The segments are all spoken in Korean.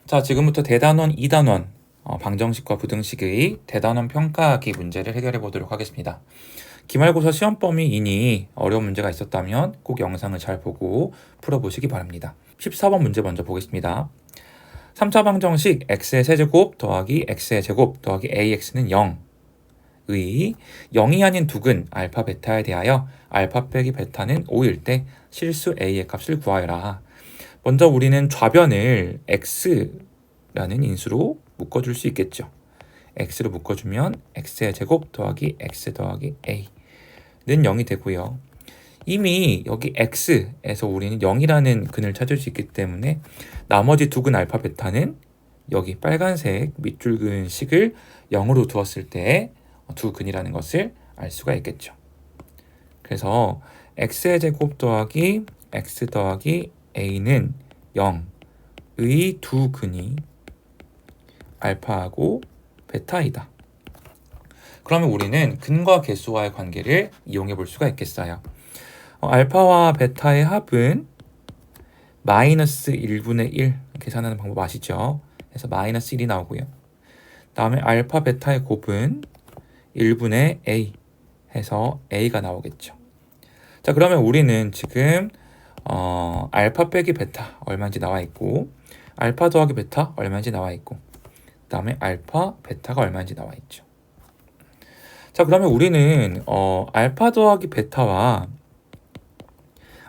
자, 지금부터 대단원 2단원 방정식과 부등식의 대단원 평가하기 문제를 해결해 보도록 하겠습니다. 기말고사 시험 범위이니 어려운 문제가 있었다면 꼭 영상을 잘 보고 풀어보시기 바랍니다. 14번 문제 먼저 보겠습니다. 3차 방정식 x의 세제곱 더하기 x의 제곱 더하기 ax는 0의 0이 아닌 두근 알파 베타에 대하여 알파 빼기 베타는 5일 때 실수 a의 값을 구하여라. 먼저 우리는 좌변을 x라는 인수로 묶어줄 수 있겠죠. x로 묶어주면 x의 제곱 더하기 x 더하기 a는 0이 되고요. 이미 여기 x에서 우리는 0이라는 근을 찾을 수 있기 때문에 나머지 두 근 알파 베타는 여기 빨간색 밑줄근 식을 0으로 두었을 때 두 근이라는 것을 알 수가 있겠죠. 그래서 x의 제곱 더하기 x 더하기 a는 0의 두 근이 알파하고 베타이다. 그러면 우리는 근과 개수와의 관계를 이용해 볼 수가 있겠어요. 알파와 베타의 합은 마이너스 1분의 1 계산하는 방법 아시죠? 그래서 마이너스 1이 나오고요. 다음에 알파 베타의 곱은 1분의 a 해서 a가 나오겠죠. 자, 그러면 우리는 지금 알파 빼기 베타 얼마인지 나와 있고 알파 더하기 베타 얼마인지 나와 있고 그 다음에 알파 베타가 얼마인지 나와 있죠. 자, 그러면 우리는 알파 더하기 베타와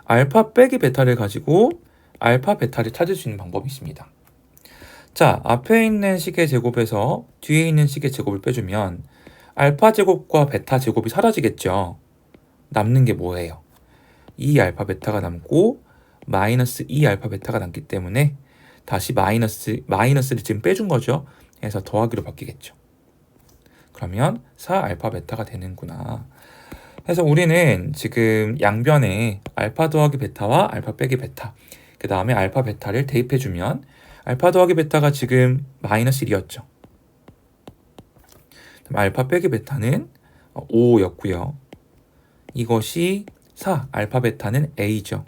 알파 빼기 베타를 가지고 알파 베타를 찾을 수 있는 방법이 있습니다. 자, 앞에 있는 식의 제곱에서 뒤에 있는 식의 제곱을 빼주면 알파 제곱과 베타 제곱이 사라지겠죠. 남는 게 뭐예요? 2 알파 베타가 남고 마이너스 2 알파 베타가 남기 때문에 다시 마이너스를 지금 빼준 거죠. 그래서 더하기로 바뀌겠죠. 그러면 4 알파 베타가 되는구나. 그래서 우리는 지금 양변에 알파 더하기 베타와 알파 빼기 베타 그 다음에 알파 베타를 대입해주면 알파 더하기 베타가 지금 마이너스 1이었죠. 알파 빼기 베타는 5였고요. 이것이 4 알파 베타는 a죠.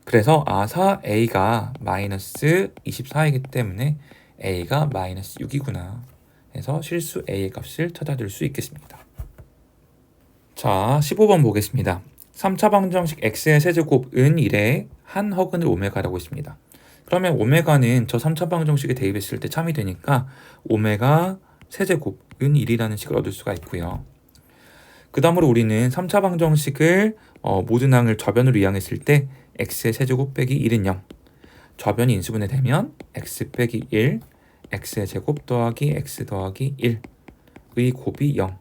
그래서 4a가 마이너스 24이기 때문에 a가 마이너스 6이구나. 그래서 실수 a의 값을 찾아줄 수 있겠습니다. 자, 15번 보겠습니다. 3차 방정식 x의 세제곱은 1에 한 허근을 오메가라고 했습니다. 그러면 오메가는 저 3차 방정식에 대입했을 때 참이 되니까 오메가 세제곱은 1이라는 식을 얻을 수가 있고요. 그 다음으로 우리는 3차 방정식을 모든 항을 좌변으로 이항했을 때 x의 세제곱 빼기 1은 0 좌변이 인수분해 되면 x 빼기 1 x의 제곱 더하기 x 더하기 1의 곱이 0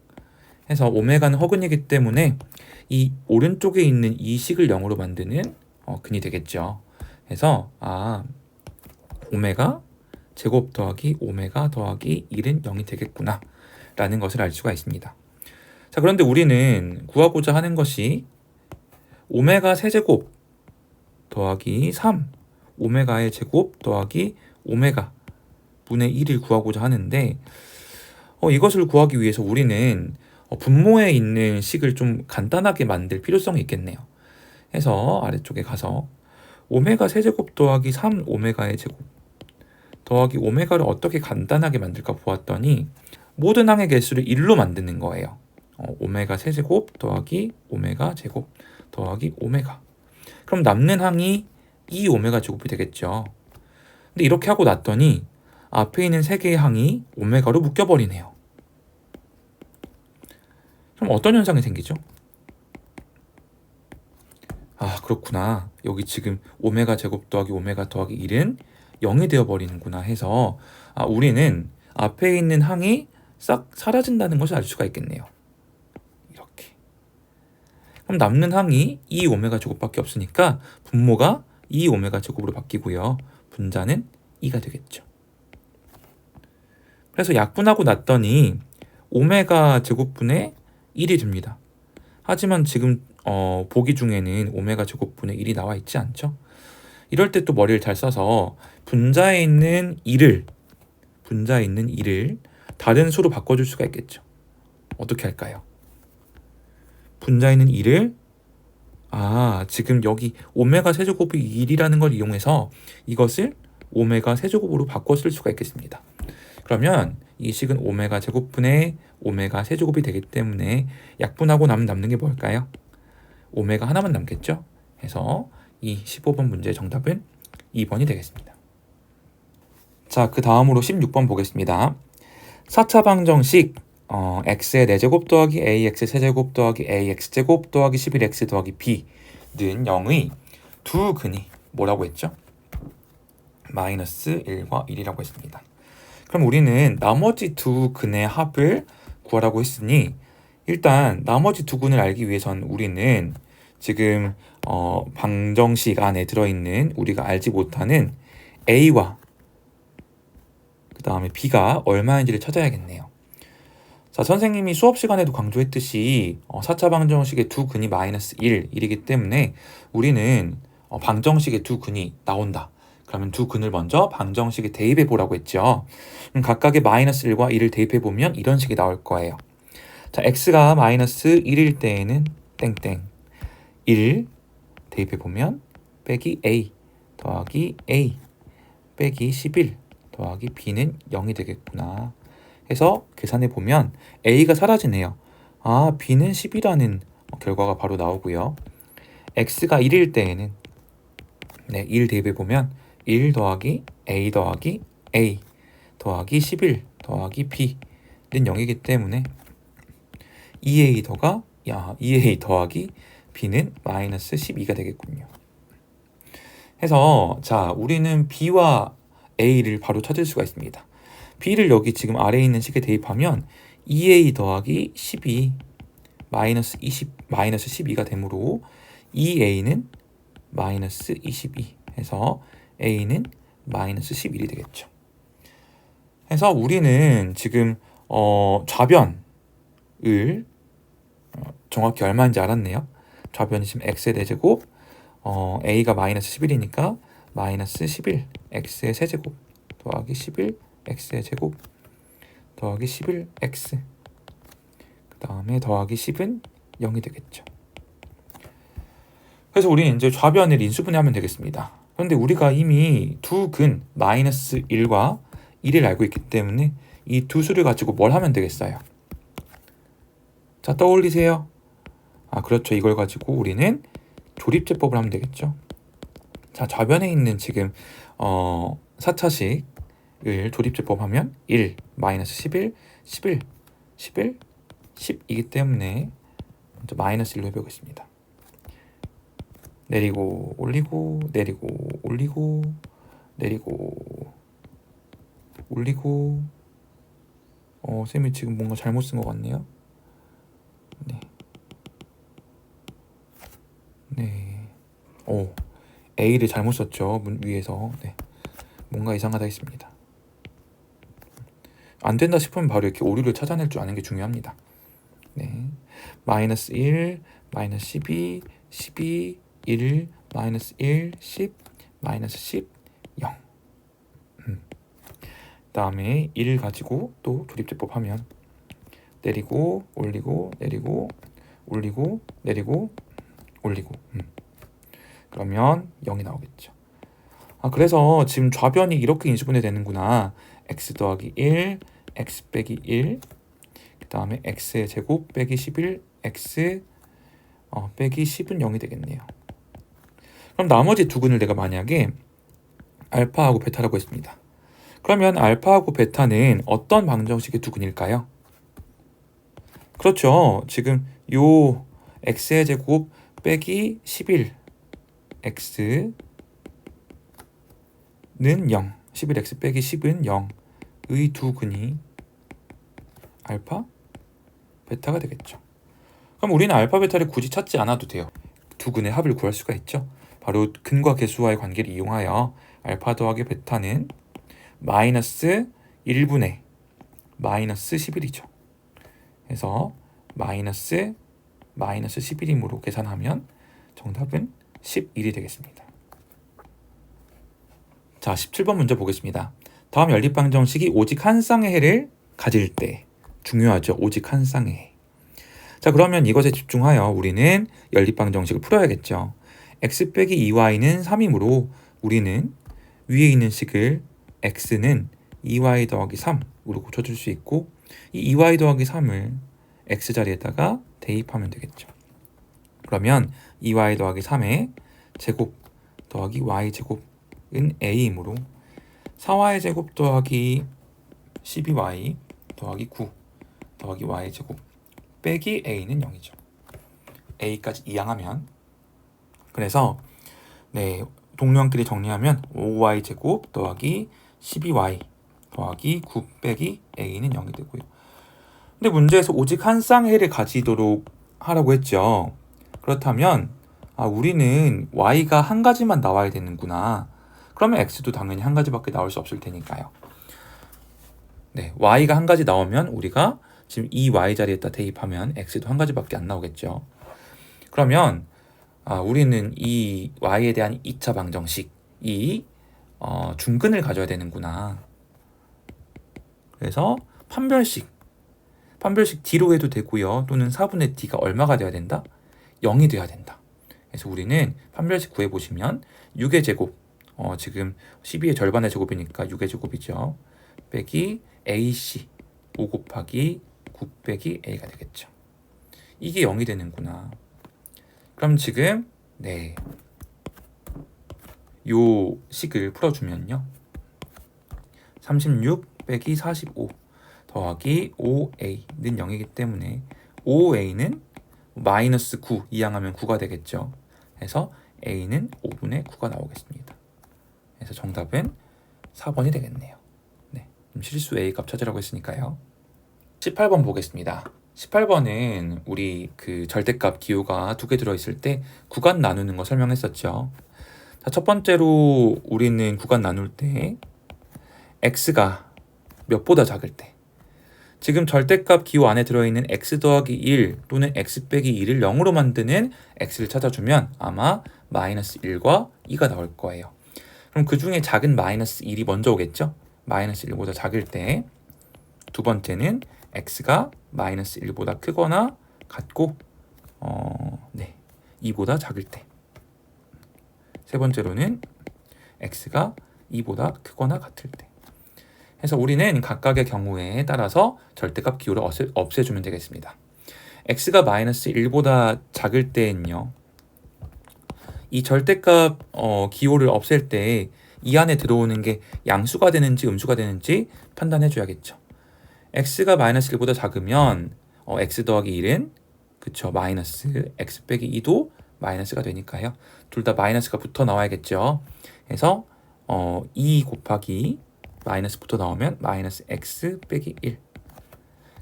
해서 오메가는 허근이기 때문에 이 오른쪽에 있는 이 식을 0으로 만드는 근이 되겠죠. 그래서 오메가 제곱 더하기 오메가 더하기 1은 0이 되겠구나 라는 것을 알 수가 있습니다. 자, 그런데 우리는 구하고자 하는 것이 오메가 세제곱 더하기 3 오메가의 제곱 더하기 오메가 분의 1을 구하고자 하는데 이것을 구하기 위해서 우리는 분모에 있는 식을 좀 간단하게 만들 필요성이 있겠네요. 해서 아래쪽에 가서 오메가 세제곱 더하기 3 오메가의 제곱 더하기 오메가를 어떻게 간단하게 만들까 보았더니 모든 항의 개수를 1로 만드는 거예요. 오메가 세제곱 더하기 오메가 제곱 더하기 오메가. 그럼 남는 항이 2 오메가 제곱이 되겠죠. 근데 이렇게 하고 났더니 앞에 있는 세 개의 항이 오메가로 묶여버리네요. 그럼 어떤 현상이 생기죠? 그렇구나. 여기 지금 오메가 제곱 더하기 오메가 더하기 1은 0이 되어버리는구나 해서 우리는 앞에 있는 항이 싹 사라진다는 것을 알 수가 있겠네요. 이렇게. 그럼 남는 항이 2 오메가 제곱밖에 없으니까 분모가 2 오메가 제곱으로 바뀌고요. 분자는 2가 되겠죠. 그래서 약분하고 났더니 오메가 제곱분의 1이 됩니다. 하지만 지금 보기 중에는 오메가 제곱분의 1이 나와 있지 않죠? 이럴 때 또 머리를 잘 써서 분자에 있는 2를 다른 수로 바꿔줄 수가 있겠죠. 어떻게 할까요? 분자에 있는 2를 지금 여기 오메가 세제곱이 1이라는 걸 이용해서 이것을 오메가 세제곱으로 바꿔 쓸 수가 있겠습니다. 그러면 이 식은 오메가 제곱분의 오메가 세제곱이 되기 때문에 약분하고 나면 남는 게 뭘까요? 오메가 하나만 남겠죠? 해서 이 15번 문제의 정답은 2번이 되겠습니다. 자, 그 다음으로 16번 보겠습니다. 4차 방정식 x의 4제곱 더하기 ax 세제곱 더하기 ax제곱 더하기 11x 더하기 b는 0의 두 근이 뭐라고 했죠? 마이너스 1과 1이라고 했습니다. 그럼 우리는 나머지 두 근의 합을 구하라고 했으니 일단 나머지 두 근을 알기 위해선 우리는 지금 방정식 안에 들어있는 우리가 알지 못하는 a와 그 다음에 b가 얼마인지를 찾아야겠네요. 자, 선생님이 수업 시간에도 강조했듯이 4차 방정식의 두 근이 마이너스 1, 1이기 때문에 우리는 방정식의 두 근이 나온다. 그러면 두 근을 먼저 방정식에 대입해 보라고 했죠. 각각의 마이너스 1과 1을 대입해 보면 이런 식이 나올 거예요. 자, x가 마이너스 1일 때에는 땡땡 1 대입해 보면 빼기 a 더하기 a 빼기 11 더하기 b는 0이 되겠구나 해서 계산해 보면 a가 사라지네요. 아, b는 10이라는 결과가 바로 나오고요. x가 1일 때에는 1 대입해 보면 1 더하기 a 더하기 a 더하기 11 더하기 b는 0이기 때문에 2a 더하기 b는 마이너스 12가 되겠군요. 해서 자, 우리는 b와 a를 바로 찾을 수가 있습니다. b를 여기 지금 아래에 있는 식에 대입하면 2a 더하기 12 마이너스 12가 되므로 2a는 마이너스 22 해서 a는 마이너스 11이 되겠죠. 해서 우리는 지금 좌변을 정확히 얼마인지 알았네요. 좌변이 지금 x의 4제곱 a가 마이너스 11이니까 마이너스 11 x의 세제곱 더하기 11 x의 제곱 더하기 11x 그 다음에 더하기 10은 0이 되겠죠. 그래서 우리는 이제 좌변을 인수분해하면 되겠습니다. 그런데 우리가 이미 두 근 마이너스 1과 1을 알고 있기 때문에 이 두 수를 가지고 뭘 하면 되겠어요? 자, 떠올리세요. 아, 그렇죠. 이걸 가지고 우리는 조립제법을 하면 되겠죠. 자, 좌변에 있는 지금 4차식을 조립제법 하면 1, 마이너스 11, 11, 11, 10이기 때문에 먼저 마이너스 1로 해보겠습니다. 내리고 올리고 내리고 올리고 내리고 올리고 쌤이 지금 뭔가 잘못 쓴 것 같네요. 네. A를 잘못 썼죠. 문 위에서. 네. 뭔가 이상하다 했습니다. 안 된다 싶으면 바로 이렇게 오류를 찾아낼 줄 아는 게 중요합니다. 네. 마이너스 1, 마이너스 12, 12, 1, 마이너스 1, 10, 마이너스 10, 0. 다음에 1을 가지고 또 조립제법 하면 내리고 올리고 내리고 올리고 내리고 올리고 그러면 0이 나오겠죠. 아, 그래서 지금 좌변이 이렇게 인수분해 되는구나. x 더하기 1, x 빼기 1, 그 다음에 x의 제곱 빼기 11, x 빼기 10은 0이 되겠네요. 그럼 나머지 두 근을 내가 만약에 알파하고 베타라고 했습니다. 그러면 알파하고 베타는 어떤 방정식의 두 근일까요? 그렇죠. 지금 요 x의 제곱 빼기 11 x는 0, 11x 빼기 10은 0의 두 근이 알파, 베타가 되겠죠. 그럼 우리는 알파, 베타를 굳이 찾지 않아도 돼요. 두 근의 합을 구할 수가 있죠. 바로 근과 계수와의 관계를 이용하여 알파 더하기 베타는 마이너스 1분의 마이너스 11이죠. 그래서 마이너스 11이므로 계산하면 정답은 11이 되겠습니다. 자, 17번 문제 보겠습니다. 다음 연립방정식이 오직 한 쌍의 해를 가질 때 중요하죠. 오직 한 쌍의 해. 자, 그러면 이것에 집중하여 우리는 연립방정식을 풀어야겠죠. x 빼기 2y는 3이므로 우리는 위에 있는 식을 x는 2y 더하기 3으로 고쳐줄 수 있고 이 2y 더하기 3을 x 자리에다가 대입하면 되겠죠. 그러면 2y 더하기 3의 제곱 더하기 y 제곱은 a이므로 4y 제곱 더하기 12y 더하기 9 더하기 y 제곱 빼기 a는 0이죠. a까지 이항하면 그래서 동류항끼리 정리하면 5y 제곱 더하기 12y 더하기 9 빼기 a는 0이 되고요. 근데 문제에서 오직 한 쌍해를 가지도록 하라고 했죠. 그렇다면 우리는 y가 한 가지만 나와야 되는구나. 그러면 x도 당연히 한 가지밖에 나올 수 없을 테니까요. y가 한 가지 나오면 우리가 지금 이 y 자리에다 대입하면 x도 한 가지밖에 안 나오겠죠. 그러면 우리는 이 y에 대한 2차 방정식, 중근을 가져야 되는구나. 그래서 판별식 d로 해도 되고요. 또는 4분의 d가 얼마가 돼야 된다? 0이 돼야 된다. 그래서 우리는 판별식 구해보시면 6의 제곱, 지금 12의 절반의 제곱이니까 6의 제곱이죠. 빼기 ac 5 곱하기 9 빼기 a가 되겠죠. 이게 0이 되는구나. 그럼 지금 요 식을 풀어주면요. 36 빼기 45 더하기 5a는 0이기 때문에 5a는 마이너스 9 이항하면 9가 되겠죠. 그래서 a는 5분의 9가 나오겠습니다. 그래서 정답은 4번이 되겠네요. 실수 a 값 찾으라고 했으니까요. 18번 보겠습니다. 18번은 우리 그 절대값 기호가 2개 들어있을 때 구간 나누는 거 설명했었죠. 자, 첫 번째로 우리는 구간 나눌 때 x가 몇보다 작을 때 지금 절대값 기호 안에 들어있는 x 더하기 1 또는 x 빼기 2를 0으로 만드는 x를 찾아주면 아마 마이너스 1과 2가 나올 거예요. 그럼 그 중에 작은 마이너스 1이 먼저 오겠죠? 마이너스 1보다 작을 때 두 번째는 x가 마이너스 1보다 크거나 같고 2보다 작을 때 세 번째로는 x가 2보다 크거나 같을 때 해서 우리는 각각의 경우에 따라서 절대값 기호를 없애주면 되겠습니다. x가 마이너스 1보다 작을 때는요. 이 절대값 기호를 없앨 때 이 안에 들어오는 게 양수가 되는지 음수가 되는지 판단해 줘야겠죠. x가 마이너스 1보다 작으면 x 더하기 1은 그쵸 마이너스 x 빼기 2도 마이너스가 되니까요. 둘 다 마이너스가 붙어 나와야겠죠. 그래서 2 곱하기 마이너스 붙어 나오면 마이너스 x 빼기 1.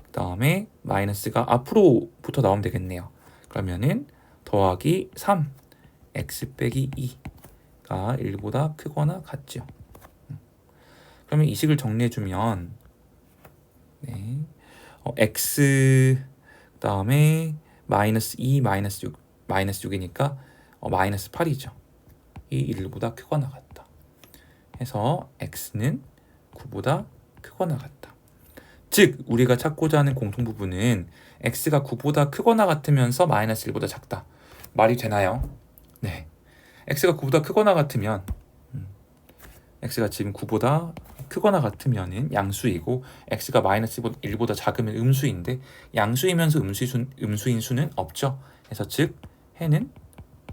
그 다음에 마이너스가 앞으로 붙어 나오면 되겠네요. 그러면은 더하기 3 x 빼기 2가 1보다 크거나 같죠. 그러면 이 식을 정리해주면 x 그 다음에 마이너스 2 마이너스 6 마이너스 6이니까 마이너스 8이죠. 이 1보다 크거나 같다. 해서 x는 9보다 크거나 같다. 즉 우리가 찾고자 하는 공통부분은 x가 9보다 크거나 같으면서 마이너스 1보다 작다. 말이 되나요? 네. x가 9보다 크거나 같으면 x가 지금 9보다 크거나 같으면은 양수이고 x가 마이너스 1보다 작으면 음수인데 양수이면서 음수인 수는 없죠. 그래서 즉 해는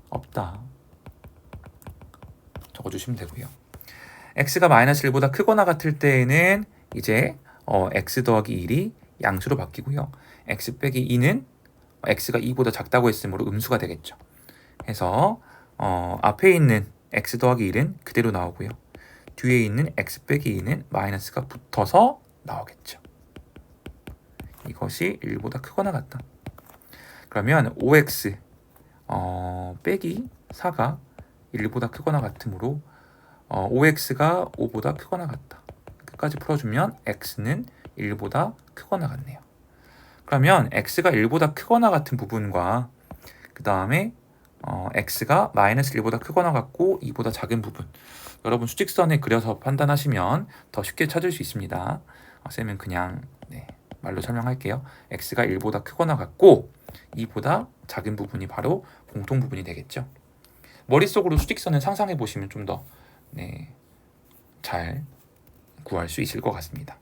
없다. 적어주시면 되고요. x가 마이너스 1보다 크거나 같을 때에는 이제 x 더하기 1이 양수로 바뀌고요. x 빼기 2는 x가 2보다 작다고 했으므로 음수가 되겠죠. 해서 앞에 있는 x 더하기 1은 그대로 나오고요. 뒤에 있는 x 빼기 2는 마이너스가 붙어서 나오겠죠. 이것이 1보다 크거나 같다. 그러면 5x 빼기 4가 1보다 크거나 같으므로 5x가 5보다 크거나 같다. 끝까지 풀어주면 x는 1보다 크거나 같네요. 그러면 x가 1보다 크거나 같은 부분과 그 다음에 x가 마이너스 1보다 크거나 같고 2보다 작은 부분 여러분 수직선에 그려서 판단하시면 더 쉽게 찾을 수 있습니다. 쌤은 그냥 말로 설명할게요. x가 1보다 크거나 같고 2보다 작은 부분이 바로 공통 부분이 되겠죠. 머릿속으로 수직선을 상상해 보시면 좀 더 잘 구할 수 있을 것 같습니다.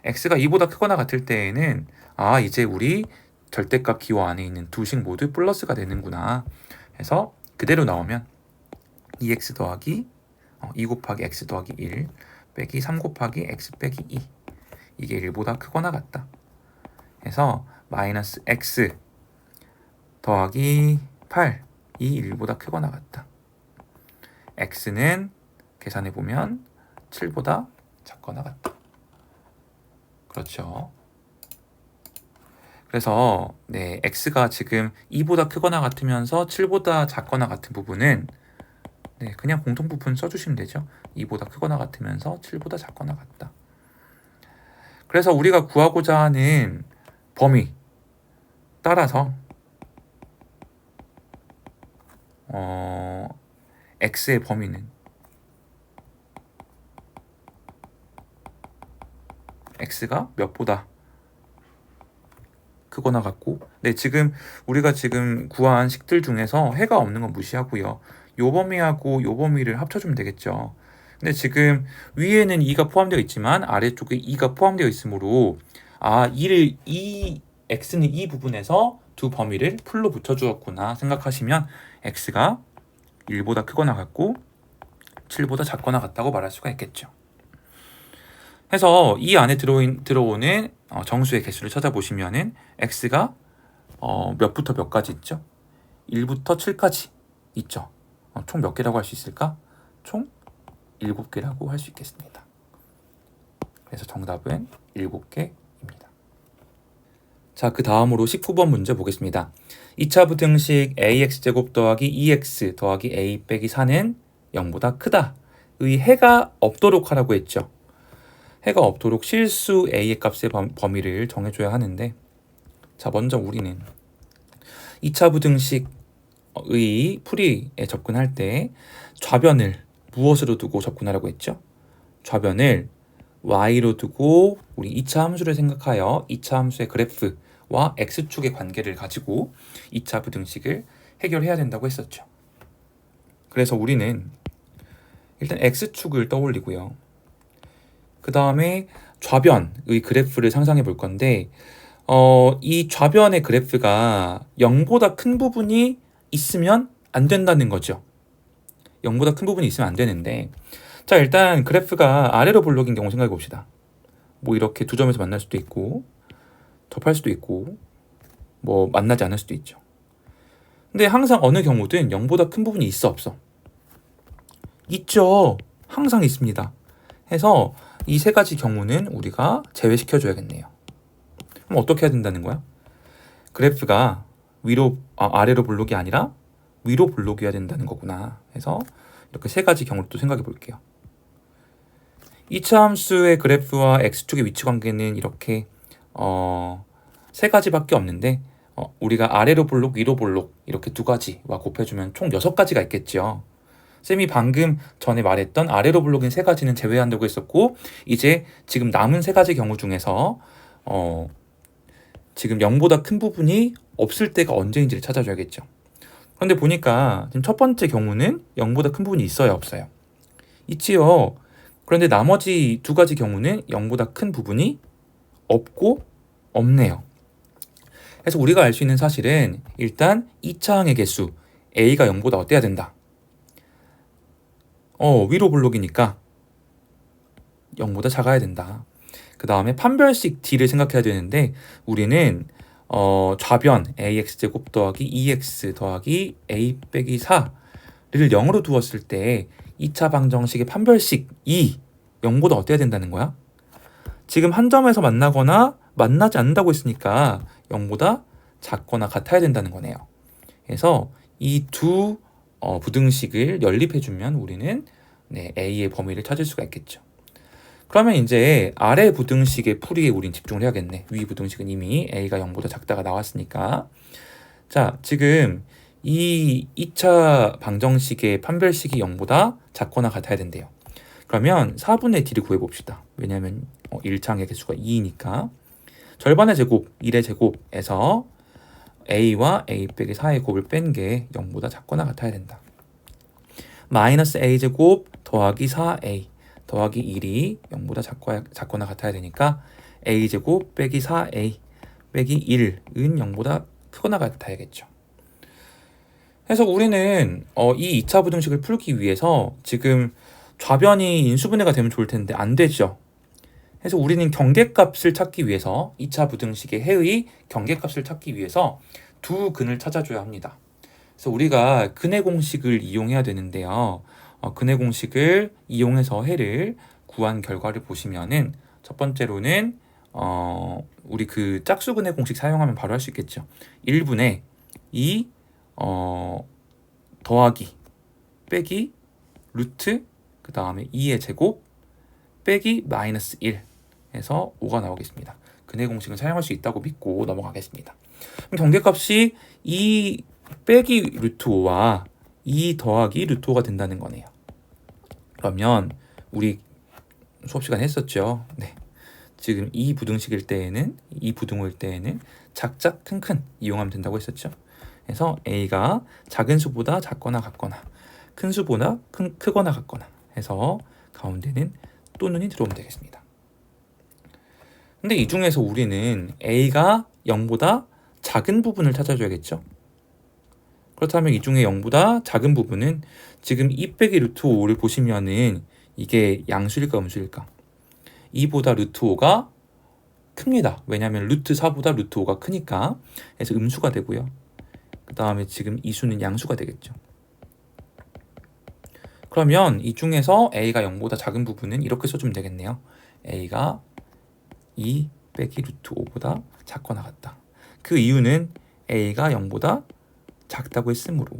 x가 2보다 크거나 같을 때에는 이제 우리 절대값 기호 안에 있는 두 식 모두 플러스가 되는구나 해서 그대로 나오면 2x 더하기 2 곱하기 x 더하기 1 빼기 3 곱하기 x 빼기 2 이게 1보다 크거나 같다 해서 마이너스 x 더하기 8 이 1보다 크거나 같다. x는 계산해보면 7보다 작거나 같다. 그렇죠. 그래서 x가 지금 2보다 크거나 같으면서 7보다 작거나 같은 부분은 그냥 공통부분 써주시면 되죠. 2보다 크거나 같으면서 7보다 작거나 같다. 그래서 우리가 구하고자 하는 범위 따라서 x의 범위는 x가 몇보다 크거나 같고 지금 우리가 지금 구한 식들 중에서 해가 없는 건 무시하고요. 요 범위하고 요 범위를 합쳐주면 되겠죠. 근데 지금 위에는 2가 포함되어 있지만 아래쪽에 2가 포함되어 있으므로 x는 이 부분에서 두 범위를 풀로 붙여주었구나 생각하시면 x가 1보다 크거나 같고 7보다 작거나 같다고 말할 수가 있겠죠. 해서 이 안에 들어오는 정수의 개수를 찾아보시면은 x가 몇부터 몇까지 있죠? 1부터 7까지 있죠. 총 몇 개라고 할 수 있을까? 총 7개라고 할 수 있겠습니다. 그래서 정답은 7개입니다. 자, 그 다음으로 19번 문제 보겠습니다. 2차 부등식 ax제곱 더하기 2x 더하기 a 빼기 4는 0보다 크다. 의 해가 없도록 하라고 했죠. 해가 없도록 실수 a의 값의 범위를 정해줘야 하는데, 자, 먼저 우리는 2차 부등식의 풀이에 접근할 때 좌변을 무엇으로 두고 접근하라고 했죠? 좌변을 y로 두고 우리 2차 함수를 생각하여 2차 함수의 그래프와 x축의 관계를 가지고 2차 부등식을 해결해야 된다고 했었죠. 그래서 우리는 일단 x축을 떠올리고요. 그 다음에 좌변의 그래프를 상상해 볼 건데 이 좌변의 그래프가 0보다 큰 부분이 있으면 안 된다는 거죠. 0보다 큰 부분이 있으면 안 되는데, 자, 일단 그래프가 아래로 볼록인 경우 생각해 봅시다. 뭐 이렇게 두 점에서 만날 수도 있고 접할 수도 있고 뭐 만나지 않을 수도 있죠. 근데 항상 어느 경우든 0보다 큰 부분이 있어 없어? 있죠. 항상 있습니다. 해서 이 세 가지 경우는 우리가 제외시켜 줘야겠네요. 그럼 어떻게 해야 된다는 거야? 그래프가 아래로 볼록이 아니라 위로 볼록이어야 된다는 거구나 해서 이렇게 세 가지 경우를 또 생각해 볼게요. 2차 함수의 그래프와 x축의 위치 관계는 이렇게 세 가지밖에 없는데 우리가 아래로 볼록, 위로 볼록 이렇게 두 가지와 곱해주면 총 6가지가 있겠죠. 쌤이 방금 전에 말했던 아래로 볼록인 세 가지는 제외한다고 했었고, 이제 지금 남은 세 가지 경우 중에서 지금 0보다 큰 부분이 없을 때가 언제인지를 찾아줘야겠죠. 그런데 보니까 지금 첫 번째 경우는 0보다 큰 부분이 있어요, 없어요? 있지요. 그런데 나머지 두 가지 경우는 0보다 큰 부분이 없고 없네요. 그래서 우리가 알 수 있는 사실은 일단 2차항의 개수 a가 0보다 어때야 된다? 위로 볼록이니까 0보다 작아야 된다. 그 다음에 판별식 d를 생각해야 되는데 우리는 좌변 ax제곱 더하기 2x 더하기 a 빼기 4를 0으로 두었을 때 2차 방정식의 판별식 0보다 어때야 된다는 거야? 지금 한 점에서 만나거나 만나지 않는다고 했으니까 0보다 작거나 같아야 된다는 거네요. 그래서 이 두 부등식을 연립해주면 우리는 A의 범위를 찾을 수가 있겠죠. 그러면 이제 아래 부등식의 풀이에 우린 집중을 해야겠네. 위 부등식은 이미 A가 0보다 작다가 나왔으니까. 자, 지금 이 2차 방정식의 판별식이 0보다 작거나 같아야 된대요. 그러면 4분의 D를 구해봅시다. 왜냐하면 1차항의 개수가 2이니까. 절반의 제곱, 1의 제곱에서 a와 a 빼기 4의 곱을 뺀 게 0보다 작거나 같아야 된다. 마이너스 a제곱 더하기 4a 더하기 1이 0보다 작거나 같아야 되니까 a제곱 빼기 4a 빼기 1은 0보다 크거나 같아야겠죠. 그래서 우리는 이 2차 부등식을 풀기 위해서 지금 좌변이 인수분해가 되면 좋을 텐데 안 되죠. 그래서 우리는 경계값을 찾기 위해서 2차 부등식의 해의 경계값을 찾기 위해서 두 근을 찾아줘야 합니다. 그래서 우리가 근의 공식을 이용해야 되는데요. 근의 공식을 이용해서 해를 구한 결과를 보시면은 첫 번째로는 우리 그 짝수근의 공식 사용하면 바로 할 수 있겠죠. 1분의 2 더하기 빼기 루트 그 다음에 2의 제곱 빼기 마이너스 1 해서 5가 나오겠습니다. 근의 공식을 사용할 수 있다고 믿고 넘어가겠습니다. 그럼 경계값이 2 빼기 루트 5와 2 더하기 루트 5가 된다는 거네요. 그러면 우리 수업 시간에 했었죠. 네. 지금 이 부등식일 때에는 이 부등호일 때에는 작작 큰큰 이용하면 된다고 했었죠. 그래서 a가 작은 수보다 작거나 같거나 큰 수보다 크거나 같거나 해서 가운데는 또는이 들어오면 되겠습니다. 근데 이 중에서 우리는 a가 0보다 작은 부분을 찾아줘야겠죠. 그렇다면 이 중에 0보다 작은 부분은 지금 2 빼기 루트 5를 보시면은 이게 양수일까 음수일까? 2보다 루트 5가 큽니다. 왜냐하면 루트 4보다 루트 5가 크니까. 그래서 음수가 되고요. 그 다음에 지금 이 수는 양수가 되겠죠. 그러면 이 중에서 a가 0보다 작은 부분은 이렇게 써주면 되겠네요. a가 2 빼기 루트 5보다 작거나 같다. 그 이유는 a가 0보다 작다고 했으므로.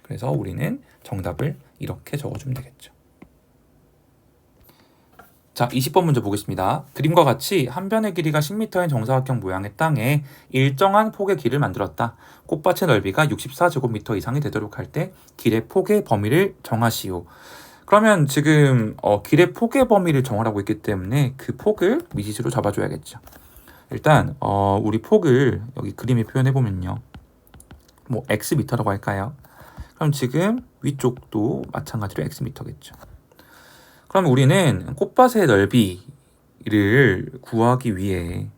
그래서 우리는 정답을 이렇게 적어주면 되겠죠. 자, 20번 문제 보겠습니다. 그림과 같이 한 변의 길이가 10m인 정사각형 모양의 땅에 일정한 폭의 길을 만들었다. 꽃밭의 넓이가 64제곱미터 이상이 되도록 할 때 길의 폭의 범위를 정하시오. 그러면 지금 길의 폭의 범위를 정하라고 했기 때문에 그 폭을 미지수로 잡아줘야겠죠. 일단 우리 폭을 여기 그림에 표현해보면요. 뭐 x미터라고 할까요? 그럼 지금 위쪽도 마찬가지로 x미터겠죠. 그럼 우리는 꽃밭의 넓이를 구하기 위해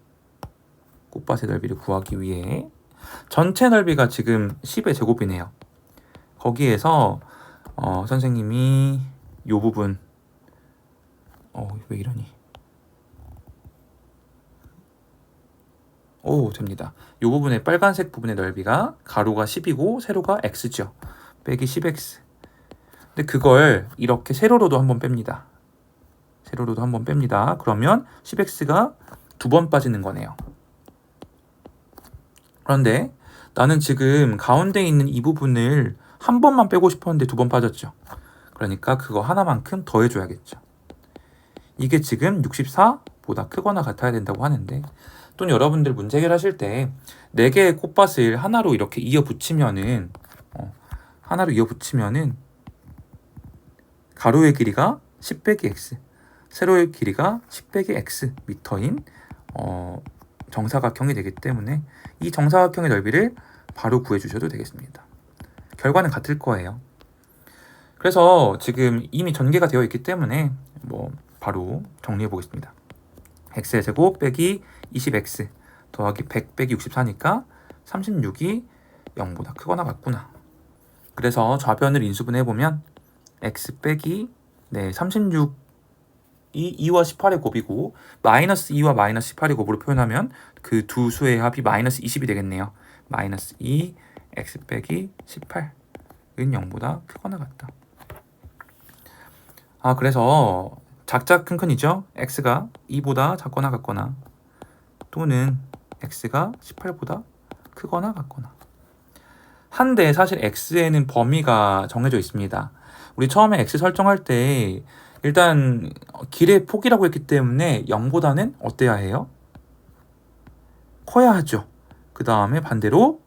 전체 넓이가 지금 10의 제곱이네요. 거기에서 선생님이 요 부분 왜 이러니? 됩니다. 요 부분의 빨간색 부분의 넓이가 가로가 10이고 세로가 x죠. 빼기 10x. 근데 그걸 이렇게 세로로도 한번 뺍니다. 그러면 10x가 2번 빠지는 거네요. 그런데 나는 지금 가운데 있는 이 부분을 한 번만 빼고 싶었는데 2번 빠졌죠. 그러니까 그거 하나만큼 더해줘야겠죠. 이게 지금 64보다 크거나 같아야 된다고 하는데 또는 여러분들 문제 해결하실 때 4개의 꽃밭을 하나로 이렇게 이어 붙이면은 가로의 길이가 10 빼기 x, 세로의 길이가 10 빼기 x 미터인 정사각형이 되기 때문에 이 정사각형의 넓이를 바로 구해주셔도 되겠습니다. 결과는 같을 거예요. 그래서 지금 이미 전개가 되어 있기 때문에 바로 정리해 보겠습니다. x의 제곱 빼기 20x 더하기 100 빼기 64니까 36이 0보다 크거나 같구나. 그래서 좌변을 인수분해 보면 x 빼기 36이 2와 18의 곱이고 마이너스 2와 마이너스 18의 곱으로 표현하면 그 두 수의 합이 마이너스 20이 되겠네요. 마이너스 2 x 빼기 18은 0보다 크거나 같다. 그래서 작작 큰큰이죠. x가 2보다 작거나 같거나 또는 x가 18보다 크거나 같거나. 한데 사실 x에는 범위가 정해져 있습니다. 우리 처음에 x 설정할 때 일단 길의 폭이라고 했기 때문에 0보다는 어때야 해요? 커야 하죠. 그 다음에 반대로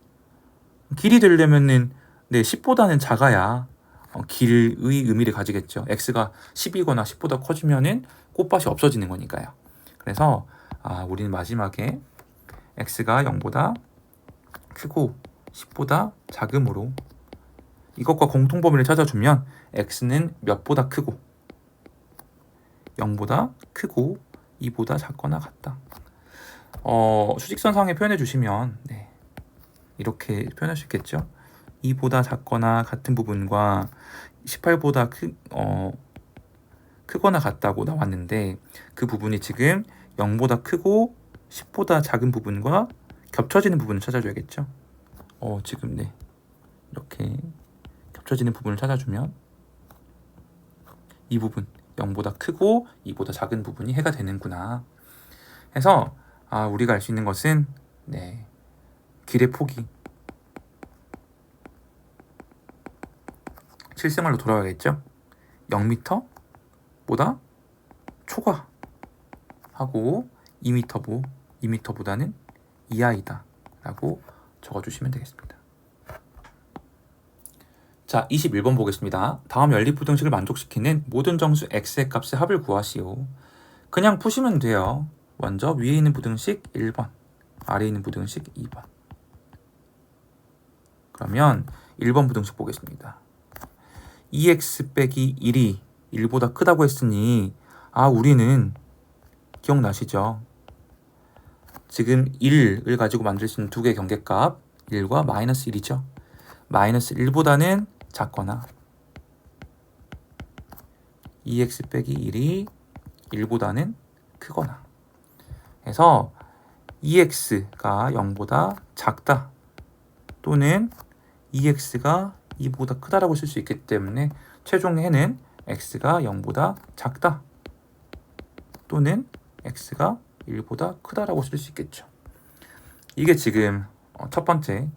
길이 되려면은 10보다는 작아야 길의 의미를 가지겠죠. x가 10이거나 10보다 커지면은 꽃밭이 없어지는 거니까요. 그래서 우리는 마지막에 x가 0보다 크고 10보다 작음으로 이것과 공통범위를 찾아주면 x는 몇보다 크고 0보다 크고 2보다 작거나 같다. 수직선상에 표현해 주시면 이렇게 표현할 수 있겠죠. 2보다 작거나 같은 부분과 18보다 크거나 같다고 나왔는데 그 부분이 지금 0보다 크고 10보다 작은 부분과 겹쳐지는 부분을 찾아줘야겠죠. 지금 이렇게 겹쳐지는 부분을 찾아주면 이 부분 0보다 크고 2보다 작은 부분이 해가 되는구나 해서 우리가 알 수 있는 것은 길의 폭이 실생활로 돌아가겠죠. 0m보다 초과하고 2m보다는 이하이다 라고 적어주시면 되겠습니다. 자, 21번 보겠습니다. 다음 연립부등식을 만족시키는 모든 정수 x의 값의 합을 구하시오. 그냥 푸시면 돼요. 먼저 위에 있는 부등식 1번, 아래에 있는 부등식 2번. 그러면 1번 부등식 보겠습니다. 2x 빼기 1이 1보다 크다고 했으니 우리는 기억나시죠? 지금 1을 가지고 만들 수 있는 두 개의 경계값 1과 마이너스 1이죠. 마이너스 1보다는 작거나 2x 빼기 1이 1보다는 크거나 해서 2x가 0보다 작다 또는 2x가 2보다 크다라고 쓸 수 있기 때문에 최종 해는 x가 0보다 작다 또는 x가 1보다 크다라고 쓸 수 있겠죠. 이게 지금 첫 번째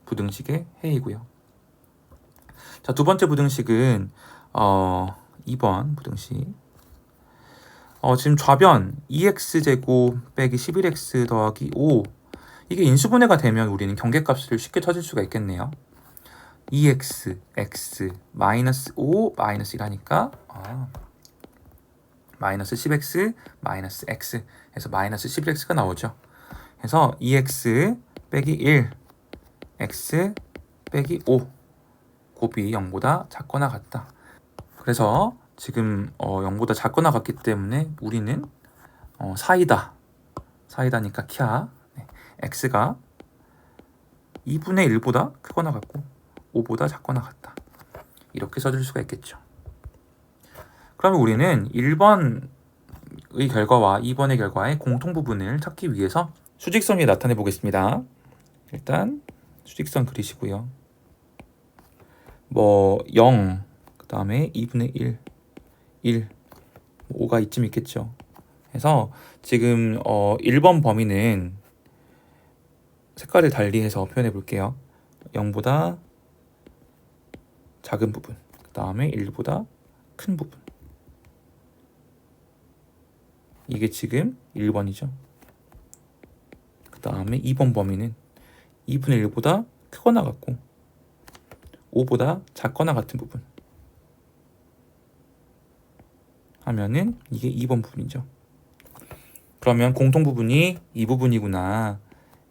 부등식의 해이고요. 자, 두 번째 부등식은 2번 부등식. 지금 좌변 2x제곱 빼기 11x 더하기 5 이게 인수분해가 되면 우리는 경계값을 쉽게 찾을 수가 있겠네요. 2x, x, 마이너스 5, 마이너스 1하니까 마이너스 10x, 마이너스 x 해서 마이너스 11x가 나오죠. 그래서 2x 빼기 1, x 빼기 5 곱이 0보다 작거나 같다. 그래서 지금 0보다 작거나 같기 때문에 우리는 사이다니까 캬 x가 2분의 1보다 크거나 같고 5보다 작거나 같다. 이렇게 써줄 수가 있겠죠. 그러면 우리는 1번의 결과와 2번의 결과의 공통 부분을 찾기 위해서 수직선 위에 나타내 보겠습니다. 일단 수직선 그리시고요. 0, 그 다음에 2분의 1, 5가 이쯤 있겠죠. 그래서 지금 1번 범위는 색깔을 달리해서 표현해 볼게요. 0보다 작은 부분, 그 다음에 1보다 큰 부분. 이게 지금 1번이죠. 그 다음에 2번 범위는 2분의 1보다 크거나 같고 5보다 작거나 같은 부분 하면은 이게 2번 부분이죠. 그러면 공통 부분이 이 부분이구나.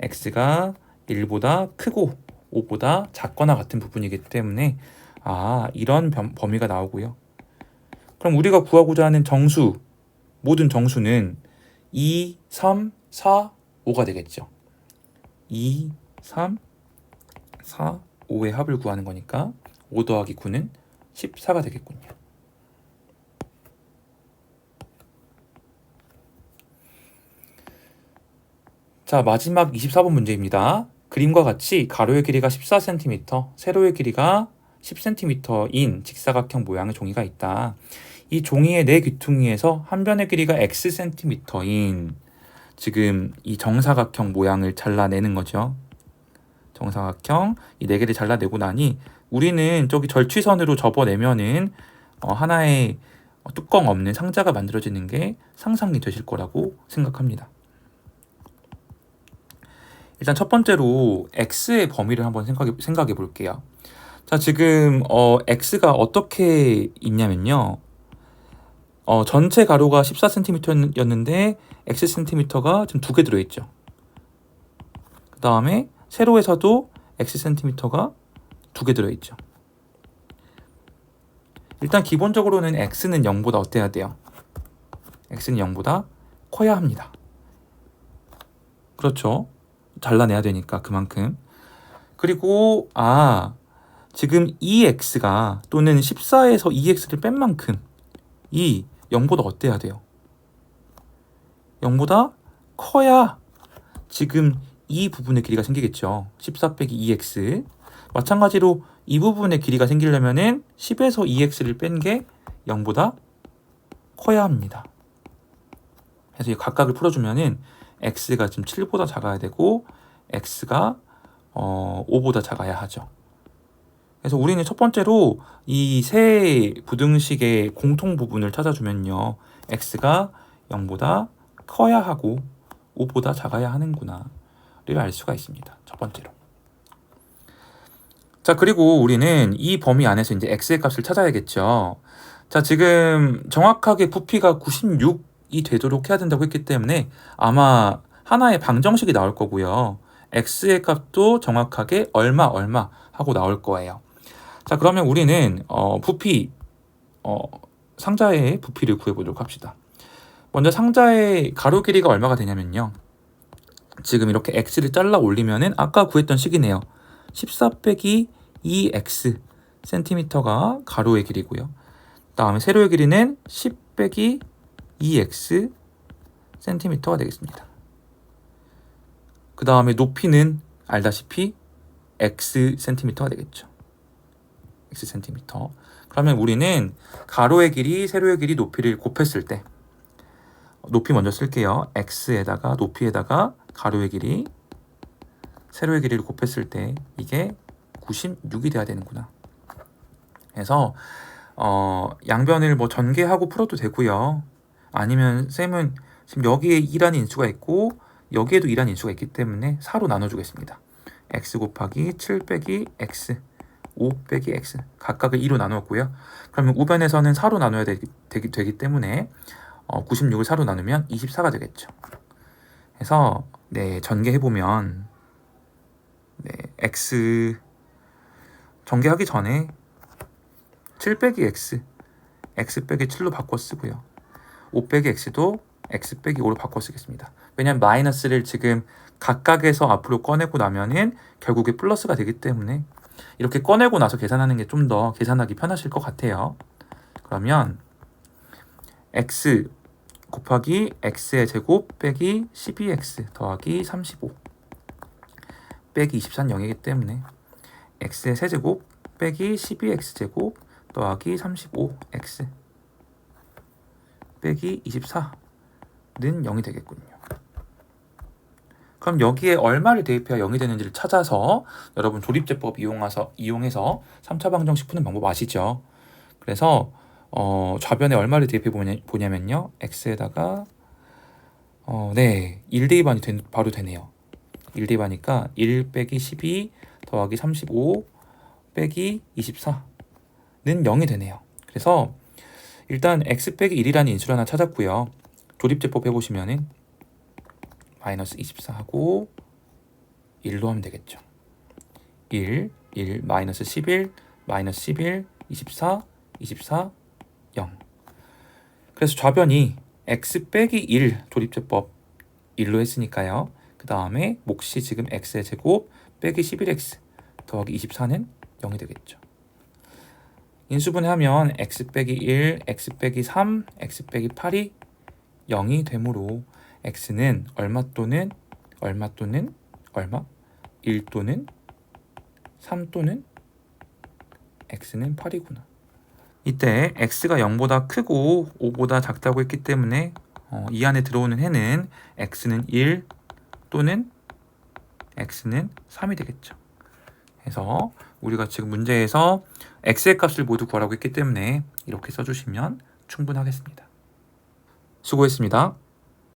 x가 1보다 크고 5보다 작거나 같은 부분이기 때문에 이런 범위가 나오고요. 그럼 우리가 구하고자 하는 정수, 모든 정수는 2, 3, 4, 5가 되겠죠. 2, 3, 4, 5의 합을 구하는 거니까 5 더하기 9는 14가 되겠군요. 자, 마지막 24번 문제입니다. 그림과 같이 가로의 길이가 14cm, 세로의 길이가 10cm인 직사각형 모양의 종이가 있다. 이 종이의 네 귀퉁이에서 한 변의 길이가 xcm인 지금 이 정사각형 모양을 잘라내는 거죠. 정사각형 이 네 개를 잘라내고 나니 우리는 저기 절취선으로 접어내면은 하나의 뚜껑 없는 상자가 만들어지는 게 상상이 되실 거라고 생각합니다. 일단 첫 번째로 x의 범위를 한번 생각해 볼게요. 자, 지금 x가 어떻게 있냐면요. 전체 가로가 14cm였는데 xcm가 지금 2개 들어있죠. 그 다음에 세로에서도 xcm가 2개 들어있죠. 일단 기본적으로는 x는 0보다 어때야 돼요? x는 0보다 커야 합니다. 그렇죠. 잘라내야 되니까 그만큼. 그리고 지금 2x가 또는 14에서 2x를 뺀 만큼 이 0보다 어때야 돼요? 0보다 커야 지금 이 부분의 길이가 생기겠죠. 14 빼기 2x. 마찬가지로 이 부분의 길이가 생기려면은 10에서 2x를 뺀 게 0보다 커야 합니다. 그래서 이 각각을 풀어주면은 x가 지금 7보다 작아야 되고 x가 5보다 작아야 하죠. 그래서 우리는 첫 번째로 이 세 부등식의 공통 부분을 찾아주면요. x가 0보다 커야 하고 5보다 작아야 하는구나 를 알 수가 있습니다. 첫 번째로. 자, 그리고 우리는 이 범위 안에서 이제 x의 값을 찾아야겠죠. 자, 지금 정확하게 부피가 96이 되도록 해야 된다고 했기 때문에 아마 하나의 방정식이 나올 거고요. x의 값도 정확하게 얼마 하고 나올 거예요. 자, 그러면 우리는 부피 상자의 부피를 구해보도록 합시다. 먼저 상자의 가로 길이가 얼마가 되냐면요. 지금 이렇게 x를 잘라 올리면은 아까 구했던 식이네요. 14 빼기 2x 센티미터가 가로의 길이고요. 다음에 세로의 길이는 10 빼기 2x 센티미터가 되겠습니다. 그 다음에 높이는 알다시피 x 센티미터가 되겠죠. x 센티미터. 그러면 우리는 가로의 길이, 세로의 길이, 높이를 곱했을 때 높이 먼저 쓸게요. x에다가 높이에다가 가로의 길이, 세로의 길이를 곱했을 때 이게 96이 돼야 되는구나. 그래서 양변을 뭐 전개하고 풀어도 되고요. 아니면 쌤은 지금 여기에 2라는 인수가 있고 여기에도 2라는 인수가 있기 때문에 4로 나눠주겠습니다. x 곱하기 7 빼기 x 5 빼기 x 각각을 2로 나누었고요. 그러면 우변에서는 4로 나눠야 되기 때문에 96을 4로 나누면 24가 되겠죠. 그래서 전개해보면 x 전개하기 전에 7 빼기 x 빼기 7로 바꿔 쓰고요. 5 빼기 x도 x 빼기 5로 바꿔 쓰겠습니다. 왜냐하면 마이너스를 지금 각각에서 앞으로 꺼내고 나면은 결국에 플러스가 되기 때문에 이렇게 꺼내고 나서 계산하는 게 좀 더 계산하기 편하실 것 같아요. 그러면 x 곱하기 x의 제곱 빼기 12x 더하기 35 빼기 24는 0이기 때문에 x의 세제곱 빼기 12x 제곱 더하기 35x 빼기 24는 0이 되겠군요. 그럼 여기에 얼마를 대입해야 0이 되는지를 찾아서 여러분 조립제법 이용해서 3차 방정식 푸는 방법 아시죠? 그래서 좌변에 얼마를 대입해 보냐면요. x에다가 1 대입하니 바로 되네요. 1 대입하니까 1 빼기 12 더하기 35 빼기 24는 0이 되네요. 그래서 일단 x 빼기 1이라는 인수를 하나 찾았고요. 조립제법 해보시면은 마이너스 24하고 1로 하면 되겠죠. 1, 마이너스 11, 마이너스 11, 24, 24, 0. 그래서 좌변이 x 빼기 1 조립제법 1로 했으니까요. 그 다음에 몫이 지금 x의 제곱 빼기 11x 더하기 24는 0이 되겠죠. 인수분해하면 x 빼기 1, x 빼기 3, x 빼기 8이 0이 되므로 x는 얼마 또는 얼마 또는 얼마? 1 또는 3 또는 x는 8이구나. 이때 x가 0보다 크고 5보다 작다고 했기 때문에 이 안에 들어오는 해는 x는 1 또는 x는 3이 되겠죠. 그래서 우리가 지금 문제에서 x의 값을 모두 구하라고 했기 때문에 이렇게 써주시면 충분하겠습니다. 수고했습니다.